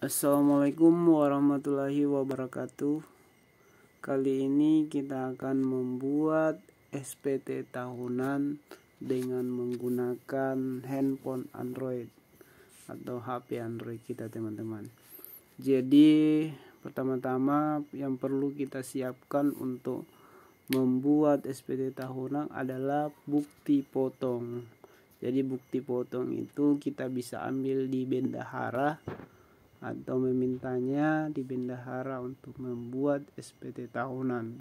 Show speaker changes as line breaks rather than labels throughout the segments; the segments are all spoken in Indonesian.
Assalamualaikum warahmatullahi wabarakatuh. Kali ini kita akan membuat SPT tahunan dengan menggunakan handphone Android atau HP Android kita, teman-teman. Jadi pertama-tama yang perlu kita siapkan untuk membuat SPT tahunan adalah bukti potong. Jadi bukti potong itu kita bisa ambil di bendahara atau memintanya di bendahara untuk membuat SPT tahunan.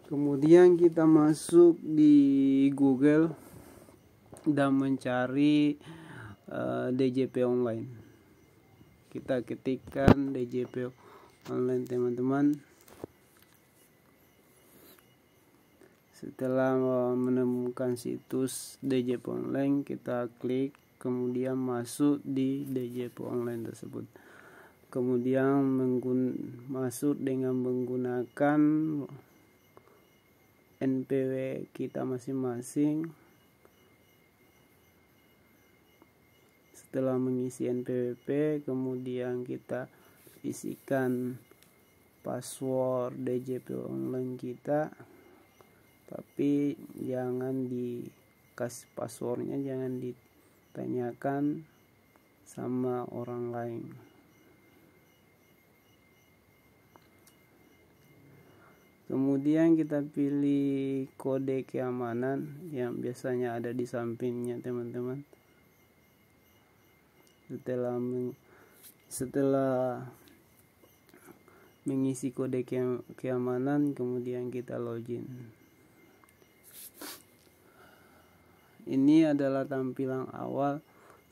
Kemudian kita masuk di Google dan mencari DJP online. Kita ketikkan DJP online, teman-teman. Setelah menemukan situs DJP online, kita klik, kemudian masuk di DJP online tersebut. Kemudian masuk dengan menggunakan NPW kita masing-masing. Setelah mengisi NPWP, kemudian kita isikan password DJP online kita. Tapi jangan dikasih passwordnya, jangan ditanyakan sama orang lain. Kemudian kita pilih kode keamanan yang biasanya ada di sampingnya, teman-teman. Setelah mengisi kode keamanan, kemudian kita login. Ini adalah tampilan awal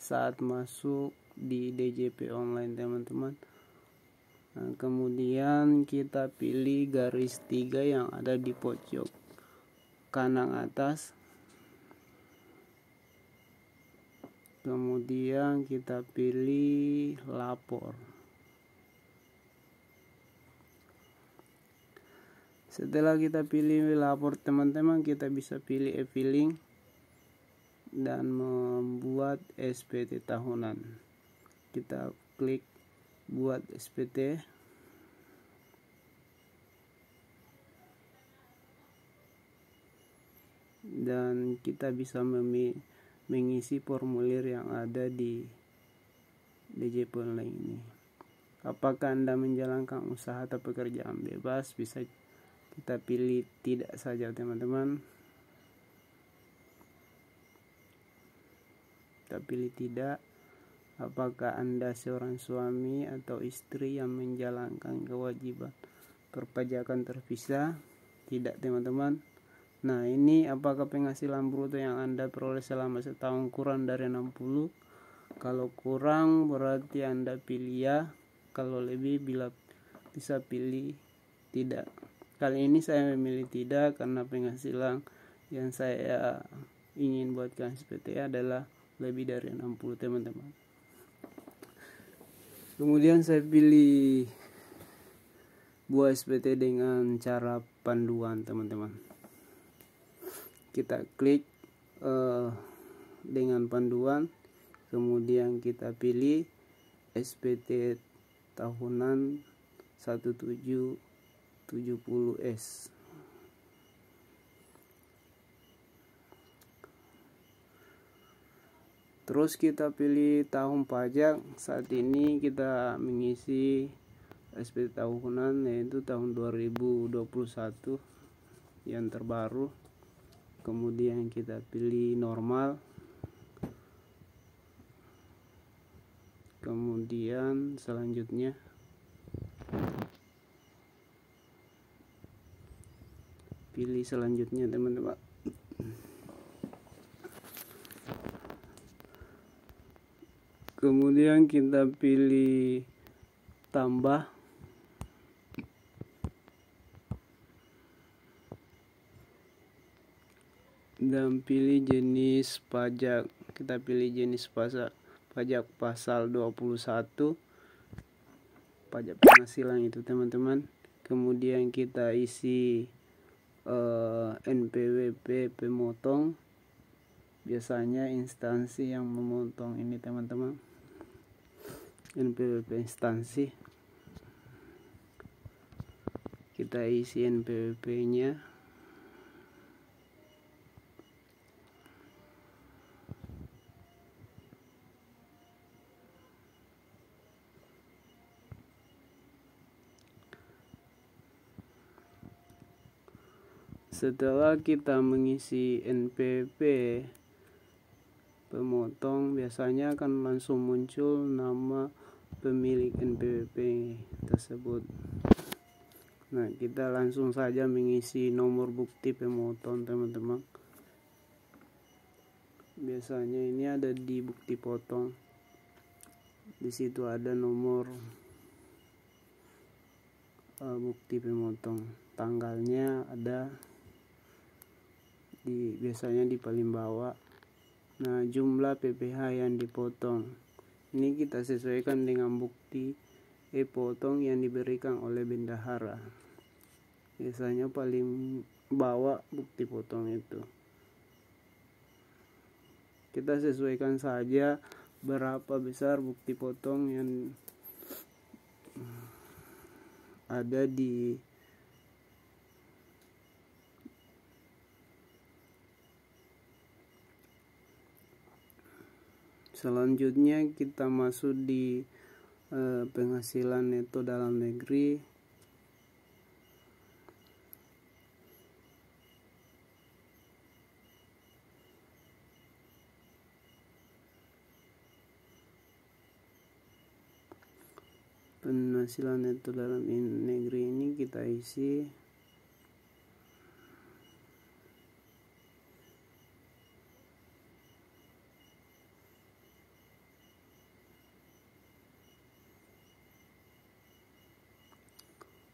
saat masuk di DJP online, teman-teman. Nah, kemudian kita pilih garis 3 yang ada di pojok kanan atas. Kemudian kita pilih lapor. Setelah kita pilih lapor, teman-teman, kita bisa pilih e-filing dan membuat SPT tahunan. Kita klik buat SPT. Dan kita bisa mengisi formulir yang ada di DJP online ini. Apakah Anda menjalankan usaha atau pekerjaan bebas? Bisa kita pilih tidak saja, teman-teman. Kita pilih tidak. Apakah Anda seorang suami atau istri yang menjalankan kewajiban perpajakan terpisah? Tidak, teman-teman. Nah, ini apakah penghasilan bruto yang Anda peroleh selama setahun kurang dari 60? Kalau kurang berarti Anda pilih ya. Kalau lebih bila bisa pilih tidak. Kali ini saya memilih tidak karena penghasilan yang saya ingin buatkan SPT adalah lebih dari 60, teman-teman. Kemudian saya pilih buat SPT dengan cara panduan, teman-teman. Kita klik dengan panduan, kemudian kita pilih SPT tahunan 1770S. Terus kita pilih tahun pajak. Saat ini kita mengisi SPT tahunan yaitu tahun 2021 yang terbaru. Kemudian kita pilih normal. Kemudian selanjutnya pilih selanjutnya, teman-teman. Kemudian kita pilih tambah. Dan pilih jenis pajak. Kita pilih jenis pajak pasal 21, pajak penghasilan itu, teman-teman. Kemudian kita isi NPWP pemotong. Biasanya instansi yang memotong ini, teman-teman. NPWP instansi, kita isi NPWP nya. Setelah kita mengisi NPWP pemotong, biasanya akan langsung muncul nama pemilik NPWP tersebut. Nah, kita langsung saja mengisi nomor bukti pemotong, teman-teman. Biasanya ini ada di bukti potong. Di situ ada nomor bukti pemotong. Tanggalnya ada biasanya di paling bawah. Nah, jumlah PPh yang dipotong ini kita sesuaikan dengan bukti potong yang diberikan oleh bendahara. Biasanya paling bawah bukti potong itu. Kita sesuaikan saja berapa besar bukti potong yang ada di selanjutnya. Kita masuk di penghasilan neto dalam negeri. Penghasilan neto dalam negeri ini kita isi.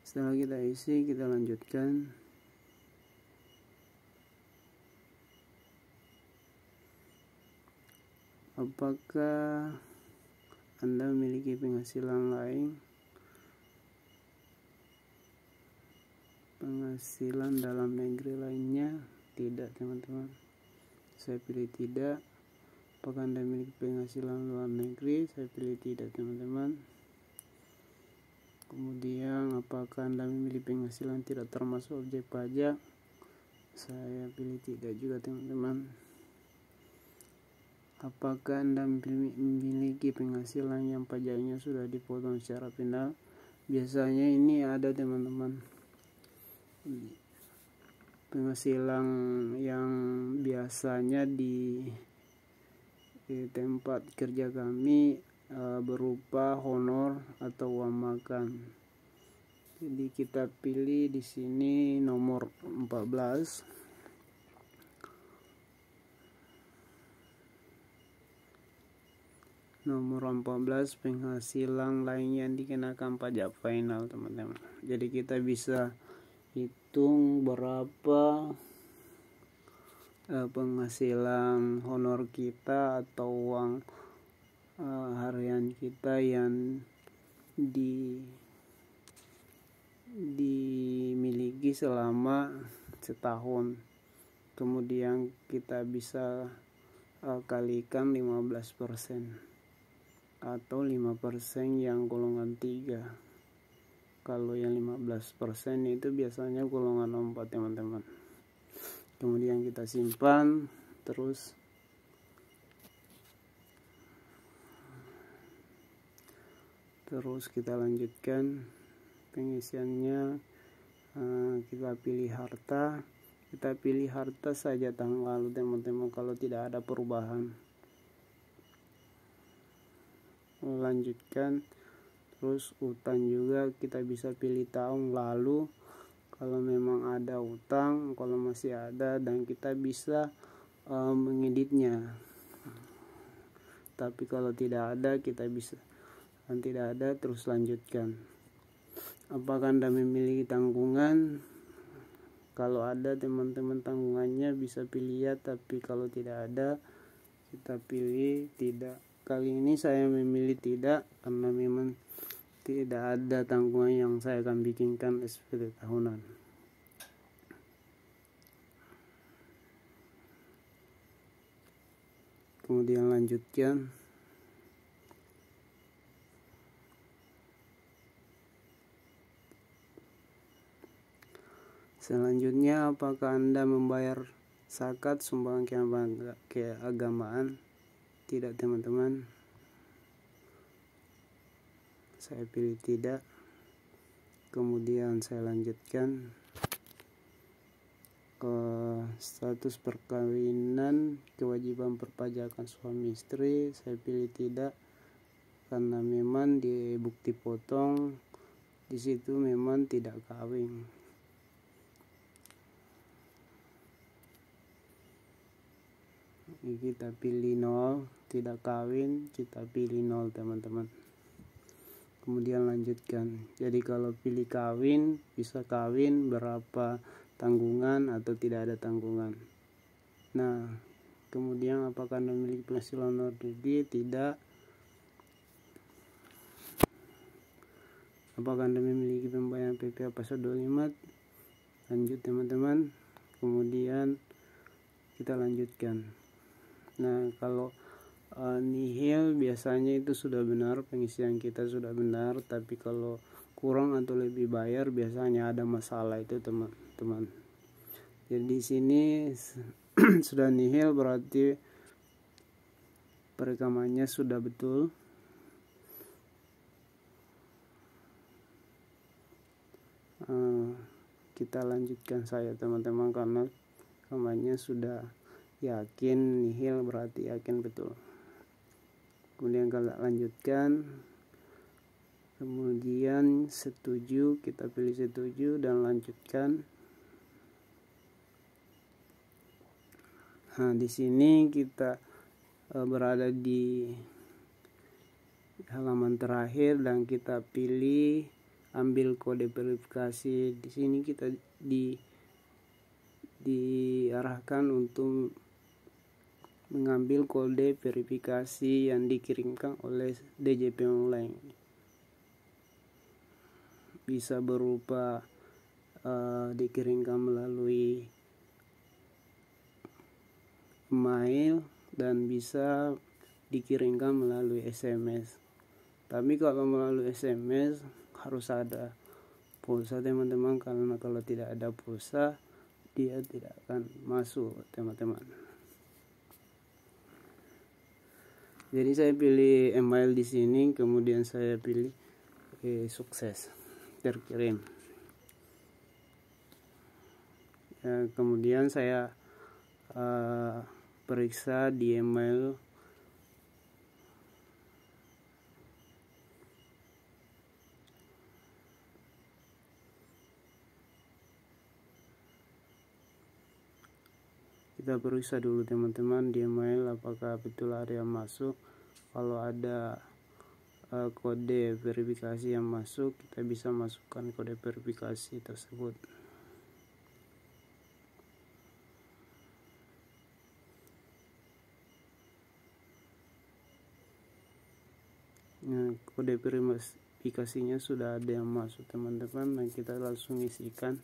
Setelah kita isi, kita lanjutkan. Apakah Anda memiliki penghasilan lain? Penghasilan dalam negeri lainnya? Tidak, teman-teman. Saya pilih tidak. Apakah Anda memiliki penghasilan luar negeri? Saya pilih tidak, teman-teman. Kemudian, apakah Anda memiliki penghasilan tidak termasuk objek pajak? Saya pilih tidak juga, teman-teman. Apakah Anda memiliki penghasilan yang pajaknya sudah dipotong secara final? Biasanya ini ada, teman-teman. Penghasilan yang biasanya di tempat kerja kami berupa honor atau uang makan. Jadi kita pilih di sini nomor 14. Nomor 14, penghasilan lain yang dikenakan pajak final, teman-teman. Jadi kita bisa hitung berapa penghasilan honor kita atau uang harian kita yang dimiliki selama setahun. Kemudian kita bisa kalikan 15% atau 5% yang golongan 3. Kalau yang 15% itu biasanya golongan 4, teman-teman. Kemudian kita simpan, terus kita lanjutkan pengisiannya. Kita pilih harta. Kita pilih harta saja tanggal, teman-teman, kalau tidak ada perubahan. Lanjutkan. Terus utang juga kita bisa pilih tahun lalu kalau memang ada utang, kalau masih ada, dan kita bisa mengeditnya. Tapi kalau tidak ada, kita bisa tidak ada, terus lanjutkan. Apakah Anda memiliki tanggungan? Kalau ada, teman-teman, tanggungannya bisa pilih ya, tapi kalau tidak ada, kita pilih tidak. Kali ini saya memilih tidak karena memang tidak ada tanggungan yang saya akan bikinkan SPT tahunan. Kemudian lanjutkan. Selanjutnya, apakah Anda membayar zakat sumbangan keagamaan? Tidak teman-teman, saya pilih tidak. Kemudian saya lanjutkan ke status perkawinan, kewajiban perpajakan suami istri, saya pilih tidak, karena memang di bukti potong di situ memang tidak kawin. Kita pilih 0, tidak kawin, kita pilih 0 teman-teman. Kemudian lanjutkan. Jadi kalau pilih kawin, bisa kawin berapa tanggungan atau tidak ada tanggungan. Nah, kemudian apakah Anda memiliki penghasilan luar negeri? Tidak. Apakah Anda memiliki pembayaran PPh pasal 25? Lanjut teman-teman. Kemudian kita lanjutkan. Nah, kalau nihil biasanya itu sudah benar, pengisian kita sudah benar, tapi kalau kurang atau lebih bayar biasanya ada masalah itu teman-teman. Jadi di sini sudah nihil berarti perekamannya sudah betul. Kita lanjutkan saja teman-teman, karena rekamannya sudah yakin nihil berarti yakin betul. Kemudian kalau lanjutkan, kemudian setuju, kita pilih setuju dan lanjutkan. Nah, di sini kita berada di halaman terakhir dan kita pilih ambil kode verifikasi. Di sini kita diarahkan untuk mengambil kode verifikasi yang dikirimkan oleh DJP Online. Bisa berupa dikirimkan melalui email dan bisa dikirimkan melalui SMS. Tapi kalau melalui SMS harus ada pulsa teman-teman, karena kalau tidak ada pulsa dia tidak akan masuk teman-teman. Jadi saya pilih email di sini, kemudian saya pilih sukses terkirim. Kemudian saya periksa di email. Kita periksa dulu teman-teman di email apakah betul ada yang masuk. Kalau ada kode verifikasi yang masuk, kita bisa masukkan kode verifikasi tersebut. Nah, kode verifikasinya sudah ada yang masuk teman-teman, dan kita langsung isikan.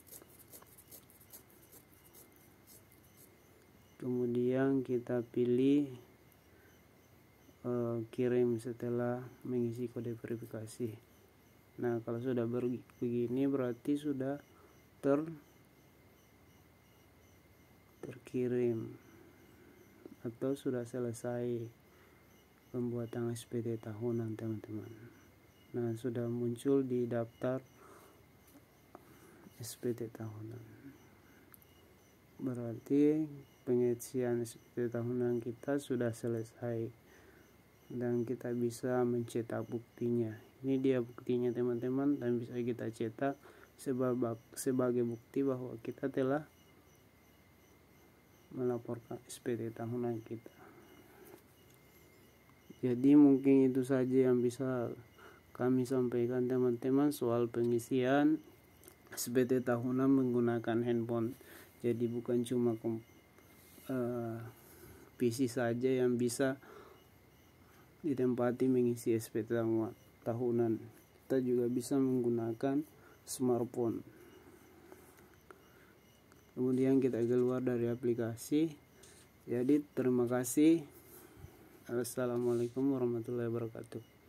Kemudian kita pilih kirim setelah mengisi kode verifikasi. Nah, kalau sudah begini berarti sudah terkirim atau sudah selesai pembuatan SPT tahunan teman-teman. Nah, sudah muncul di daftar SPT tahunan. Berarti pengisian SPT tahunan kita sudah selesai dan kita bisa mencetak buktinya. Ini dia buktinya teman-teman, dan bisa kita cetak sebagai bukti bahwa kita telah melaporkan SPT tahunan kita. Jadi mungkin itu saja yang bisa kami sampaikan teman-teman soal pengisian SPT tahunan menggunakan handphone. Jadi bukan cuma PC saja yang bisa ditempati mengisi SPT tahunan. Kita juga bisa menggunakan smartphone. Kemudian kita keluar dari aplikasi. Jadi terima kasih. Assalamualaikum warahmatullahi wabarakatuh.